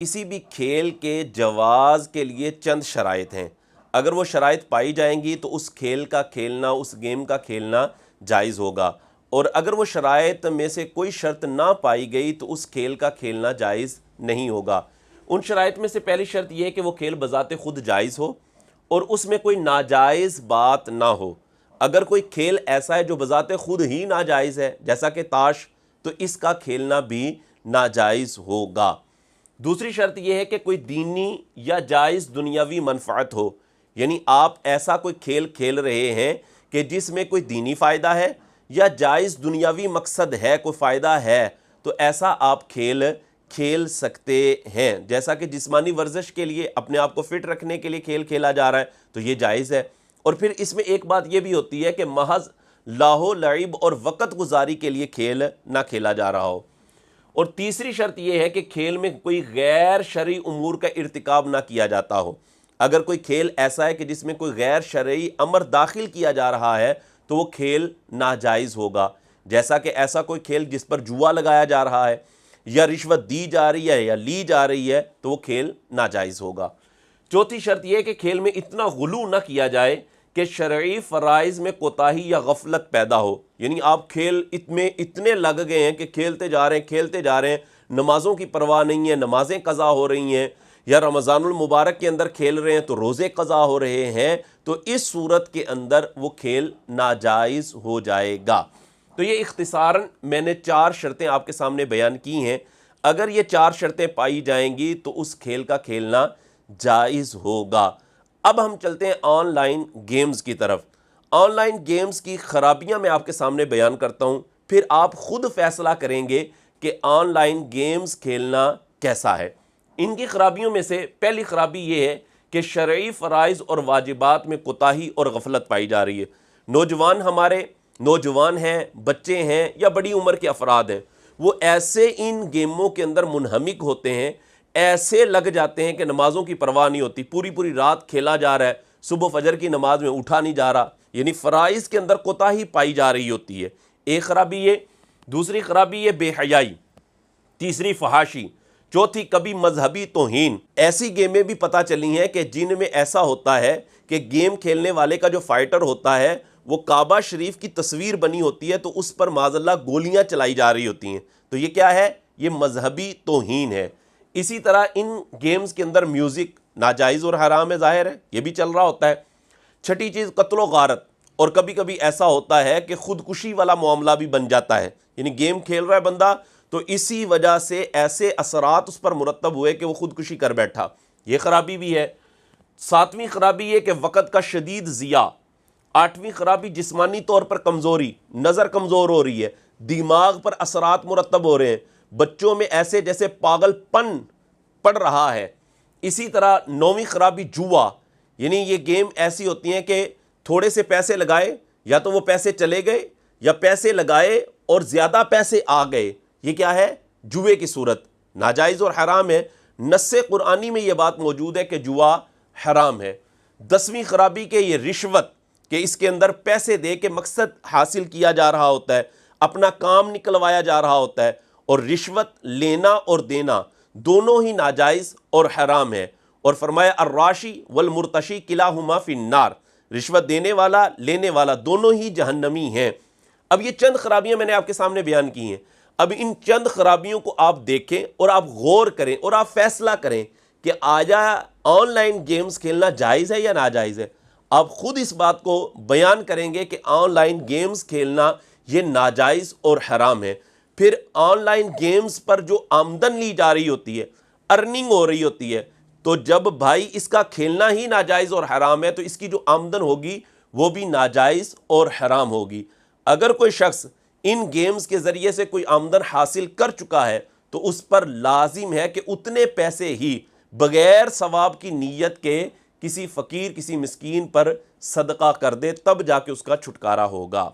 کسی بھی کھیل کے جواز کے لیے چند شرائط ہیں۔ اگر وہ شرائط پائی جائیں گی تو اس کھیل کا کھیلنا، اس گیم کا کھیلنا جائز ہوگا، اور اگر وہ شرائط میں سے کوئی شرط نہ پائی گئی تو اس کھیل کا کھیلنا جائز نہیں ہوگا۔ ان شرائط میں سے پہلی شرط یہ ہے کہ وہ کھیل بذات خود جائز ہو اور اس میں کوئی ناجائز بات نہ ہو۔ اگر کوئی کھیل ایسا ہے جو بذات خود ہی ناجائز ہے، جیسا کہ تاش، تو اس کا کھیلنا بھی ناجائز ہوگا۔ دوسری شرط یہ ہے کہ کوئی دینی یا جائز دنیاوی منفعت ہو، یعنی آپ ایسا کوئی کھیل کھیل رہے ہیں کہ جس میں کوئی دینی فائدہ ہے یا جائز دنیاوی مقصد ہے، کوئی فائدہ ہے، تو ایسا آپ کھیل کھیل سکتے ہیں۔ جیسا کہ جسمانی ورزش کے لیے، اپنے آپ کو فٹ رکھنے کے لیے کھیل کھیلا جا رہا ہے تو یہ جائز ہے۔ اور پھر اس میں ایک بات یہ بھی ہوتی ہے کہ محض لاہو لعب اور وقت گزاری کے لیے کھیل نہ کھیلا جا رہا ہو۔ اور تیسری شرط یہ ہے کہ کھیل میں کوئی غیر شرعی امور کا ارتکاب نہ کیا جاتا ہو۔ اگر کوئی کھیل ایسا ہے کہ جس میں کوئی غیر شرعی امر داخل کیا جا رہا ہے تو وہ کھیل ناجائز ہوگا، جیسا کہ ایسا کوئی کھیل جس پر جوا لگایا جا رہا ہے یا رشوت دی جا رہی ہے یا لی جا رہی ہے تو وہ کھیل ناجائز ہوگا۔ چوتھی شرط یہ ہے کہ کھیل میں اتنا غلو نہ کیا جائے کہ شرعی فرائض میں کوتاہی یا غفلت پیدا ہو، یعنی آپ کھیل میں اتنے لگ گئے ہیں کہ کھیلتے جا رہے ہیں، نمازوں کی پرواہ نہیں ہے، نمازیں قضا ہو رہی ہیں، یا رمضان المبارک کے اندر کھیل رہے ہیں تو روزے قضا ہو رہے ہیں، تو اس صورت کے اندر وہ کھیل ناجائز ہو جائے گا۔ تو یہ اختصاراً میں نے 4 شرطیں آپ کے سامنے بیان کی ہیں۔ اگر یہ 4 شرطیں پائی جائیں گی تو اس کھیل کا کھیلنا جائز ہوگا۔ اب ہم چلتے ہیں آن لائن گیمز کی طرف۔ آن لائن گیمز کی خرابیاں میں آپ کے سامنے بیان کرتا ہوں، پھر آپ خود فیصلہ کریں گے کہ آن لائن گیمز کھیلنا کیسا ہے۔ ان کی خرابیوں میں سے پہلی خرابی یہ ہے کہ شرعی فرائض اور واجبات میں کوتاہی اور غفلت پائی جا رہی ہے۔ ہمارے نوجوان ہیں، بچے ہیں یا بڑی عمر کے افراد ہیں، وہ ایسے ان گیموں کے اندر منہمک ہوتے ہیں، ایسے لگ جاتے ہیں کہ نمازوں کی پرواہ نہیں ہوتی، پوری رات کھیلا جا رہا ہے، صبح فجر کی نماز میں اٹھا نہیں جا رہا، یعنی فرائض کے اندر کوتاہی پائی جا رہی ہوتی ہے۔ ایک خرابی یہ، دوسری خرابی یہ بے حیائی، تیسری فحاشی، چوتھی کبھی مذہبی توہین۔ ایسی گیمیں بھی پتہ چلی ہیں کہ جن میں ایسا ہوتا ہے کہ گیم کھیلنے والے کا جو فائٹر ہوتا ہے وہ کعبہ شریف کی تصویر بنی ہوتی ہے تو اس پر معاذ اللہ گولیاں چلائی جا رہی ہوتی ہیں، تو یہ کیا ہے؟ یہ مذہبی توہین ہے۔ اسی طرح ان گیمز کے اندر میوزک ناجائز اور حرام ہے، ظاہر ہے، یہ بھی چل رہا ہوتا ہے۔ چھٹی چیز قتل و غارت، اور کبھی کبھی ایسا ہوتا ہے کہ خودکشی والا معاملہ بھی بن جاتا ہے، یعنی گیم کھیل رہا ہے بندہ تو اسی وجہ سے ایسے اثرات اس پر مرتب ہوئے کہ وہ خودکشی کر بیٹھا، یہ خرابی بھی ہے۔ 7ویں خرابی یہ کہ وقت کا شدید ضیاع۔ 8ویں خرابی جسمانی طور پر کمزوری، نظر کمزور ہو رہی ہے، دماغ پر اثرات مرتب ہو رہے ہیں، بچوں میں ایسے جیسے پاگل پن پڑ رہا ہے۔ اسی طرح 9ویں خرابی جوا، یعنی یہ گیم ایسی ہوتی ہیں کہ تھوڑے سے پیسے لگائے یا تو وہ پیسے چلے گئے، یا پیسے لگائے اور زیادہ پیسے آ گئے، یہ کیا ہے؟ جوے کی صورت، ناجائز اور حرام ہے۔ نص قرآنی میں یہ بات موجود ہے کہ جوا حرام ہے۔ 10ویں خرابی کہ یہ رشوت، کہ اس کے اندر پیسے دے کے مقصد حاصل کیا جا رہا ہوتا ہے، اپنا کام نکلوایا جا رہا ہوتا ہے، اور رشوت لینا اور دینا دونوں ہی ناجائز اور حرام ہے۔ اور فرمایا الراشی والمرتشی کلاہما فی النار، رشوت دینے والا لینے والا دونوں ہی جہنمی ہیں۔ اب یہ چند خرابیاں میں نے آپ کے سامنے بیان کی ہیں۔ اب ان چند خرابیوں کو آپ دیکھیں اور آپ غور کریں اور آپ فیصلہ کریں کہ آیا آن لائن گیمز کھیلنا جائز ہے یا ناجائز ہے۔ آپ خود اس بات کو بیان کریں گے کہ آن لائن گیمز کھیلنا یہ ناجائز اور حرام ہے۔ پھر آن لائن گیمز پر جو آمدن لی جا رہی ہوتی ہے، ارننگ ہو رہی ہوتی ہے، تو جب بھائی اس کا کھیلنا ہی ناجائز اور حرام ہے تو اس کی جو آمدن ہوگی وہ بھی ناجائز اور حرام ہوگی۔ اگر کوئی شخص ان گیمز کے ذریعے سے کوئی آمدن حاصل کر چکا ہے تو اس پر لازم ہے کہ اتنے پیسے ہی بغیر ثواب کی نیت کے کسی فقیر، کسی مسکین پر صدقہ کر دے، تب جا کے اس کا چھٹکارا ہوگا۔